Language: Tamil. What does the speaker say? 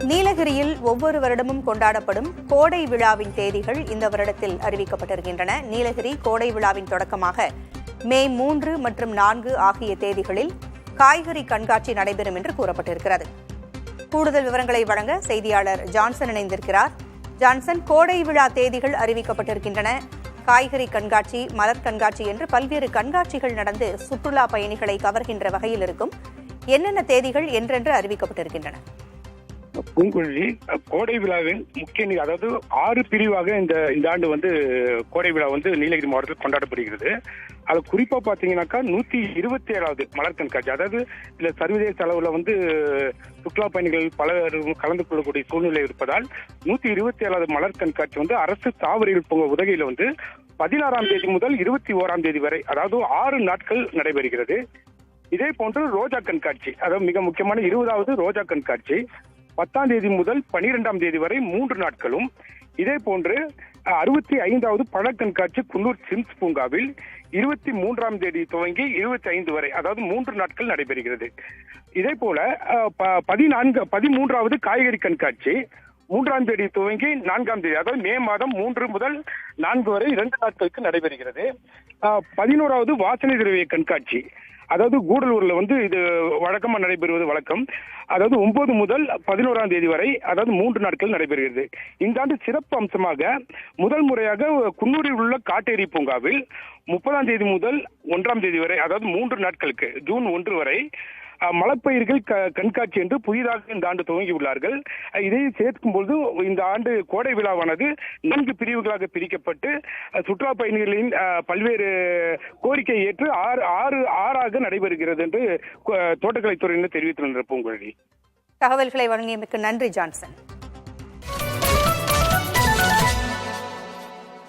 நீலகிரியில் ஒவ்வொரு வருடமும் கொண்டாடப்படும் கோடை விழாவின் தேதிகள் இந்த வருடத்தில் அறிவிக்கப்பட்டிருக்கின்றன. நீலகிரி கோடை விழாவின் தொடக்கமாக மே 3 மற்றும் 4 ஆகிய தேதிகளில் காய்கறி கண்காட்சி நடைபெறும் என்று கூறப்பட்டிருக்கிறது. கூடுதல் விவரங்களை வழங்க செய்தியாளர் ஜான்சன் இணைந்திருக்கிறார். ஜான்சன், கோடை விழா தேதிகள் அறிவிக்கப்பட்டிருக்கின்றன. காய்கறி கண்காட்சி, மலர் கண்காட்சி என்று பல்வேறு கண்காட்சிகள் நடந்து சுற்றுலா பயணிகளை கவர்கின்ற வகையில் இருக்கும். என்னென்ன தேதிகள் என்றென்று அறிவிக்கப்பட்டிருக்கின்றன? பூங்குழலி, கோடை விழாவின் முக்கிய அதாவது 6 பிரிவாக இந்த ஆண்டு கோடை விழா நீலகிரி மாவட்டத்தில் கொண்டாடப்படுகிறது. அது குறிப்பா பாத்தீங்கன்னாக்கா 127வது மலர் கண்காட்சி. அதாவது இதுல சர்வதேச அளவுல சுற்றுலா பயணிகள் பலர் கலந்து கொள்ளக்கூடிய சூழ்நிலை இருப்பதால் 127வது மலர் கண்காட்சி அரசு தாவரவியல் பூங்கா உதகையில 16ஆம் தேதி முதல் 21ஆம் தேதி வரை, அதாவது 6 நாட்கள் நடைபெறுகிறது. இதே போன்று ரோஜா கண்காட்சி, அதாவது மிக முக்கியமான 20வது ரோஜா கண்காட்சி 10ஆம் தேதி முதல் 12ஆம் தேதி வரை 3 நாட்களும். இதே போன்று 65வது பழ கண்காட்சி குன்னூர் சிம்ஸ் பூங்காவில் 23ஆம் தேதி துவங்கி 25 வரை, அதாவது 3 நாட்கள் நடைபெறுகிறது. இதே போல 13வது காய்கறி கண்காட்சி 3ஆம் தேதி துவங்கி 4ஆம் தேதி, அதாவது மே மாதம் 3 முதல் 4 வரை 2 நாட்களுக்கு நடைபெறுகிறது. 11வது வாசனை திரவிய கண்காட்சி, அதாவது கூடலூர்ல இது வழக்கமா நடைபெறுவது வழக்கம். அதாவது 9 முதல் 11ஆம் தேதி வரை, அதாவது 3 நாட்கள் நடைபெறுகிறது. இந்த ஆண்டு சிறப்பு அம்சமாக முதல் முறையாக குன்னூரில் உள்ள காட்டேரி பூங்காவில் 30ஆம் தேதி முதல் 1ஆம் தேதி வரை, அதாவது 3 நாட்களுக்கு ஜூன் 1 வரை மலப்பயிர்கள் கண்காட்சி என்று புதிதாக இந்த ஆண்டு துவங்கியுள்ளார்கள். இதை சேர்க்கும்போது இந்த ஆண்டு கோடை விழாவானது 4 பிரிவுகளாக பிரிக்கப்பட்டு சுற்றுலா பயணிகளின் பல்வேறு கோரிக்கை ஏற்று ஆறாக நடைபெறுகிறது என்று தோட்டக்கலைத்துறையினர் தெரிவித்துள்ளனர். பூங்குழலி, தகவல்களை வழங்கியமைக்கு நன்றி ஜான்சன்.